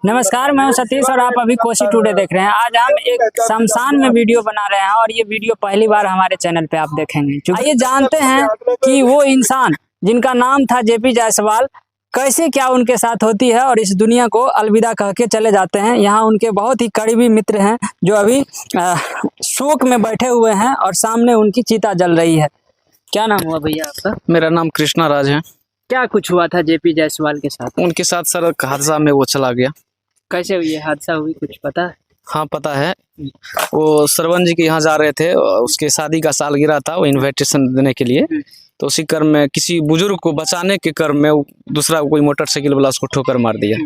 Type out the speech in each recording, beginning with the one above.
नमस्कार, मैं हूं सतीश और आप अभी कोसी टुडे देख रहे हैं। आज हम एक शमशान में वीडियो बना रहे हैं और ये वीडियो पहली बार हमारे चैनल पे आप देखेंगे। आइए जानते हैं कि वो इंसान जिनका नाम था जेपी जायसवाल, कैसे क्या उनके साथ होती है और इस दुनिया को अलविदा कह के चले जाते हैं। यहाँ उनके बहुत ही करीबी मित्र हैं जो अभी शोक में बैठे हुए हैं और सामने उनकी चिता जल रही है। क्या नाम हुआ भैया आपका? मेरा नाम कृष्णा राज है। क्या कुछ हुआ था जेपी जायसवाल के साथ? उनके साथ सड़क हादसा में वो चला गया। कैसे हुई हादसा हुई, कुछ पता है? हाँ पता है, वो सरवन जी के यहाँ जा रहे थे, उसके शादी का सालगिरह था, वो इनविटेशन देने के लिए। तो उसी क्रम में किसी बुजुर्ग को बचाने के क्रम में दूसरा कोई मोटरसाइकिल वाला उसको ठोकर मार दिया।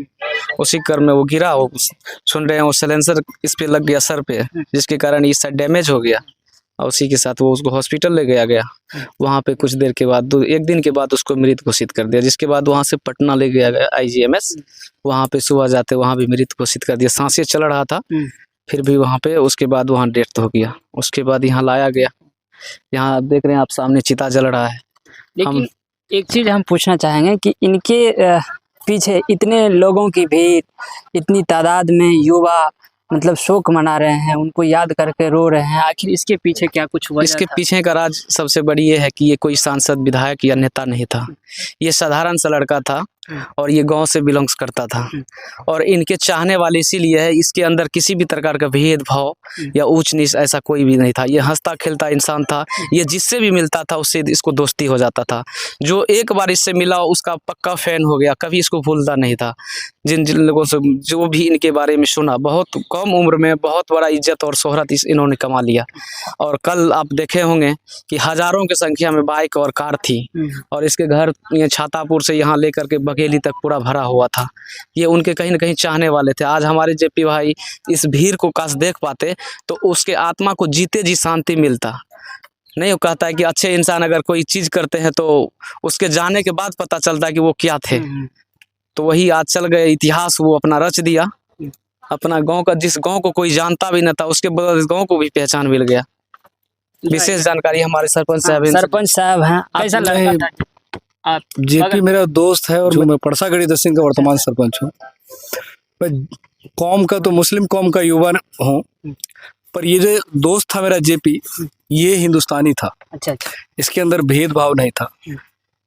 उसी क्रम में वो गिरा, वो सुन रहे हैं वो साइलेंसर इस पे लग गया सर पे, जिसके कारण इस साइड डैमेज हो गया और उसी के साथ वो उसको हॉस्पिटल ले गया। वहाँ पे कुछ देर के बाद एक दिन के बाद उसको मृत घोषित कर दिया, जिसके बाद वहाँ से पटना ले गया IGMS। वहाँ पे सुबह जाते वहाँ भी मृत घोषित कर दिया। सांसें चल रहा था फिर भी वहाँ पे, उसके बाद वहाँ डेथ हो गया। उसके बाद यहाँ लाया गया। यहाँ देख रहे हैं आप सामने चिता जल रहा है। लेकिन एक चीज हम पूछना चाहेंगे कि इनके पीछे इतने लोगों की भीड़, इतनी तादाद में युवा मतलब शोक मना रहे हैं, उनको याद करके रो रहे हैं, आखिर इसके पीछे क्या कुछ हुआ? इसके पीछे का राज सबसे बड़ी ये है कि ये कोई सांसद, विधायक या नेता नहीं था। ये साधारण सा लड़का था और ये गांव से बिलोंग्स करता था और इनके चाहने वाले इसीलिए है। इसके अंदर किसी भी प्रकार का भेदभाव या ऊंच नीच ऐसा कोई भी नहीं था। ये हंसता खेलता इंसान था। ये जिससे भी मिलता था उससे इसको दोस्ती हो जाता था। जो एक बार इससे मिला उसका पक्का फैन हो गया, कभी इसको भूलता नहीं था। जिन जिन लोगों से जो भी इनके बारे में सुना, बहुत कम उम्र में बहुत बड़ा इज्जत और शोहरत इन्होंने कमा लिया। और कल आप देखे होंगे कि हजारों की संख्या में बाइक और कार थी और इसके घर ये छातापुर से यहाँ लेकर के बघेली तक पूरा भरा हुआ था। ये उनके कहीं ना कहीं चाहने वाले थे। आज हमारे जेपी भाई इस भीड़ को काश देख पाते तो उसके आत्मा को जीते जी शांति मिलता। नहीं, वो कहता है कि अच्छे इंसान अगर कोई चीज करते हैं तो उसके जाने के बाद पता चलता है कि वो क्या थे। तो वही आज चल गए, इतिहास वो अपना रच दिया। अपना गांव का, जिस गांव को कोई जानता भी न था, उसके बदले इस गांव को भी पहचान मिल गया। विशेष जानकारी हमारे सरपंच साहब हैं। ऐसा लगता है आप जेपी मेरा दोस्त है और मैं परसागढ़ी तहसील का वर्तमान सरपंच हूँ। मैं कौम का तो मुस्लिम कौम का युवा हूँ, पर ये जो दोस्त था मेरा जेपी, ये हिंदुस्तानी था। अच्छा। इसके अंदर भेदभाव नहीं था।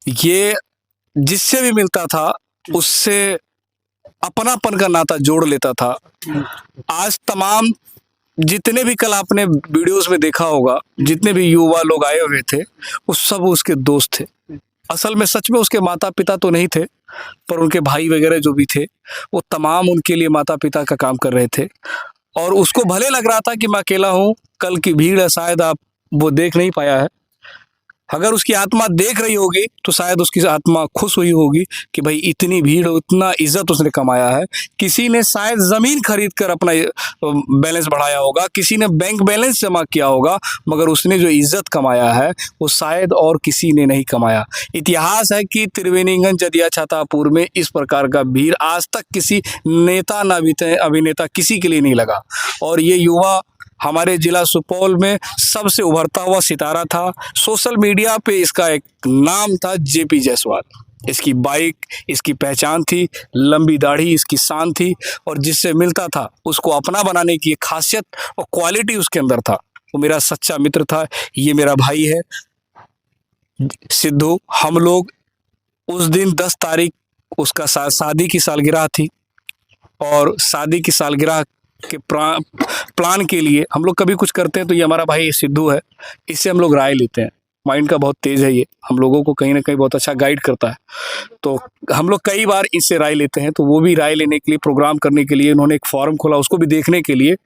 ये जिससे भी मिलता था उससे अपनापन का नाता जोड़ लेता था। आज तमाम जितने भी कल आपने वीडियोस में देखा होगा, जितने भी युवा लोग आए हुए थे वो सब उसके दोस्त थे। असल में सच में उसके माता पिता तो नहीं थे, पर उनके भाई वगैरह जो भी थे वो तमाम उनके लिए माता पिता का काम कर रहे थे। और उसको भले लग रहा था कि मैं अकेला हूँ, कल की भीड़ है, शायद आप वो देख नहीं पाया है। अगर उसकी आत्मा देख रही होगी तो शायद उसकी आत्मा खुश हुई होगी कि भाई इतनी भीड़, उतना इज्जत उसने कमाया है। किसी ने शायद ज़मीन खरीद कर अपना बैलेंस बढ़ाया होगा, किसी ने बैंक बैलेंस जमा किया होगा, मगर उसने जो इज्जत कमाया है वो शायद और किसी ने नहीं कमाया। इतिहास है कि त्रिवेणीगंज, जदिया, छातापुर में इस प्रकार का भीड़ आज तक किसी नेता न अभिनेता किसी के लिए नहीं लगा। और ये युवा हमारे जिला सुपौल में सबसे उभरता हुआ सितारा था। सोशल मीडिया पे इसका एक नाम था जेपी जायसवाल। इसकी बाइक इसकी पहचान थी, लंबी दाढ़ी इसकी शान थी और जिससे मिलता था उसको अपना बनाने की एक खासियत और क्वालिटी उसके अंदर था। वो मेरा सच्चा मित्र था। ये मेरा भाई है सिद्धू। हम लोग उस दिन 10 तारीख उसका शादी की सालगिरह थी और शादी की सालगिरह के प्लान के लिए हम लोग कभी कुछ करते हैं तो ये हमारा भाई सिद्धू है, इससे हम लोग राय लेते हैं। माइंड का बहुत तेज है ये, हम लोगों को कहीं ना कहीं बहुत अच्छा गाइड करता है। तो हम लोग कई बार इससे राय लेते हैं। तो वो भी राय लेने के लिए, प्रोग्राम करने के लिए उन्होंने एक फॉरम खोला, उसको भी देखने के लिए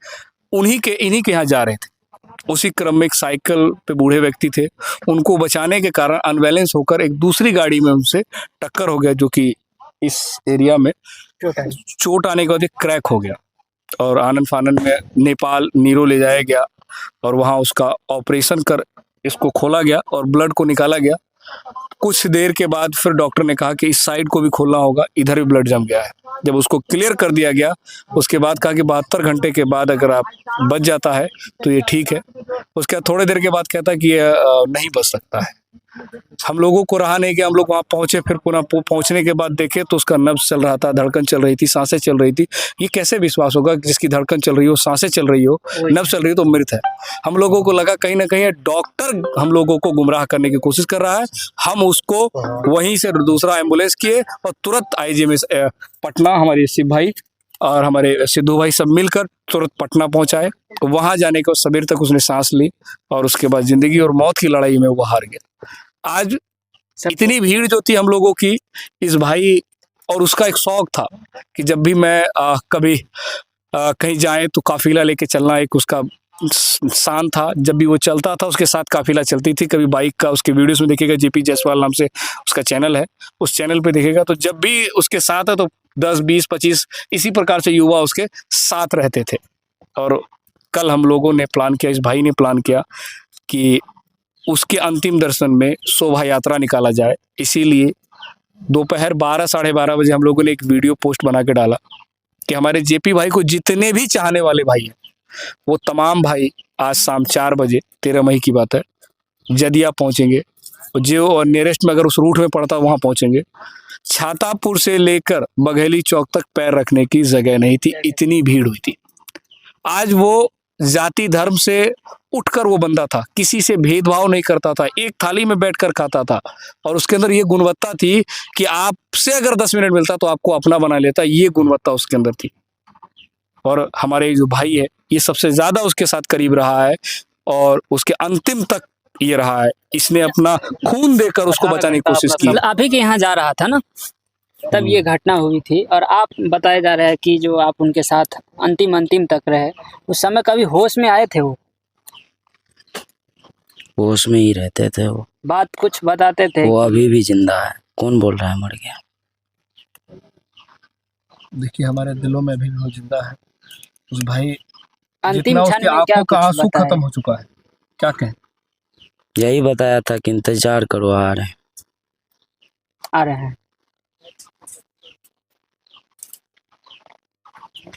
इन्हीं के यहाँ जा रहे थे। उसी क्रम में एक साइकिल पे बूढ़े व्यक्ति थे, उनको बचाने के कारण अनबैलेंस होकर एक दूसरी गाड़ी में उनसे टक्कर हो गया, जो कि इस एरिया में चोट आने के बाद क्रैक हो गया और आनंद फानंद में नेपाल नीरो ले जाया गया और वहाँ उसका ऑपरेशन कर इसको खोला गया और ब्लड को निकाला गया। कुछ देर के बाद फिर डॉक्टर ने कहा कि इस साइड को भी खोलना होगा, इधर भी ब्लड जम गया है। जब उसको क्लियर कर दिया गया उसके बाद कहा कि 72 घंटे के बाद अगर आप बच जाता है तो ये ठीक है। उसके बाद थोड़ी देर के बाद कहता कि ये नहीं बच सकता है। हम लोगों को रहा नहीं कि हम लोग वहाँ पहुंचे, फिर पुनः पहुंचने के बाद देखे तो उसका नब्ज चल रहा था, धड़कन चल रही थी, सांसें चल रही थी। ये कैसे विश्वास होगा कि जिसकी धड़कन चल रही हो, सांसें चल रही हो, नब्ज चल रही हो तो मृत है। हम लोगों को लगा कहीं ना कहीं डॉक्टर हम लोगों को गुमराह करने की कोशिश कर रहा है। हम उसको वहीं से दूसरा एम्बुलेंस किए और तुरंत IGMS पटना, हमारे शिव भाई और हमारे सिद्धू भाई सब मिलकर तुरंत पटना पहुंचाए। वहां जाने के सवेर तक उसने सांस ली और उसके बाद जिंदगी और मौत की लड़ाई में वो हार गया। आज इतनी भीड़ जो थी हम लोगों की इस भाई, और उसका एक शौक था कि जब भी मैं कभी कहीं जाए तो काफिला लेके चलना एक उसका शान था। जब भी वो चलता था उसके साथ काफिला चलती थी। कभी बाइक का उसके वीडियोस में देखेगा, JP जायसवाल नाम से उसका चैनल है, उस चैनल पे देखेगा तो जब भी उसके साथ है तो 10, 20, 25 इसी प्रकार से युवा उसके साथ रहते थे। और कल हम लोगों ने प्लान किया, इस भाई ने प्लान किया कि उसके अंतिम दर्शन में शोभा यात्रा निकाला जाए। इसीलिए दोपहर 12, 12:30 बजे हम लोगों ने एक वीडियो पोस्ट बना के डाला कि हमारे JP भाई को जितने भी चाहने वाले भाई हैं वो तमाम भाई आज शाम 4 बजे 13 मई की बात है जदिया पहुंचेंगे। जो नियरेस्ट में अगर उस रूट में पड़ता वहां पहुंचेंगे। छातापुर से लेकर बघेली चौक तक पैर रखने की जगह नहीं थी, इतनी भीड़ हुई थी। आज वो जाति धर्म से उठकर वो बंदा था, किसी से भेदभाव नहीं करता था, एक थाली में बैठकर खाता था और उसके अंदर ये गुणवत्ता थी कि आपसे अगर 10 मिनट मिलता तो आपको अपना बना लेता, ये गुणवत्ता उसके अंदर थी। और हमारे जो भाई है ये सबसे ज्यादा उसके साथ करीब रहा है और उसके अंतिम तक ये रहा है। इसने अपना खून देकर उसको बचाने की कोशिश की। आप ही के यहाँ जा रहा था ना, तब ये घटना हुई थी और आप बताया जा रहा है कि जो आप उनके साथ अंतिम तक रहे, उस समय कभी होश में आए थे? वो होश में ही रहते थे, वो बात कुछ बताते थे? वो अभी भी जिंदा है। कौन बोल रहा है मर गया? देखिए हमारे दिलों में भी वो जिंदा है। उस भाई अंतिम क्षण में क्या का आंसू बताया? खत्म हो चुका है, क्या कहें। यही बताया था कि इंतजार करो, आ रहे हैं।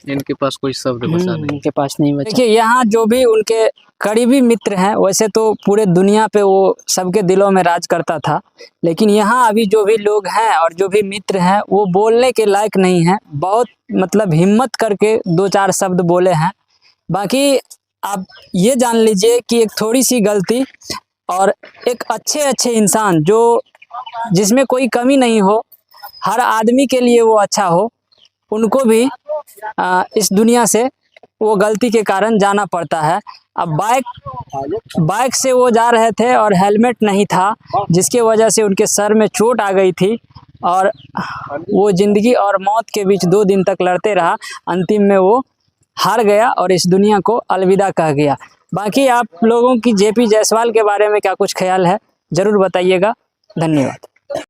इनके पास कोई शब्द बचा नहीं। इनके पास नहीं बचा। देखिए यहाँ जो भी उनके करीबी मित्र हैं, वैसे तो पूरे दुनिया पे वो सबके दिलों में राज करता था, लेकिन यहाँ अभी जो भी लोग हैं और जो भी मित्र हैं वो बोलने के लायक नहीं है। बहुत मतलब हिम्मत करके 2-4 शब्द बोले हैं। बाकी आप ये जान लीजिए कि एक थोड़ी सी गलती और एक अच्छे इंसान जो जिसमें कोई कमी नहीं हो, हर आदमी के लिए वो अच्छा हो, उनको भी इस दुनिया से वो गलती के कारण जाना पड़ता है। अब बाइक से वो जा रहे थे और हेलमेट नहीं था, जिसके वजह से उनके सर में चोट आ गई थी और वो जिंदगी और मौत के बीच 2 दिन तक लड़ते रहा। अंतिम में वो हार गया और इस दुनिया को अलविदा कह गया। बाकी आप लोगों की JP जायसवाल के बारे में क्या कुछ ख्याल है, ज़रूर बताइएगा। धन्यवाद।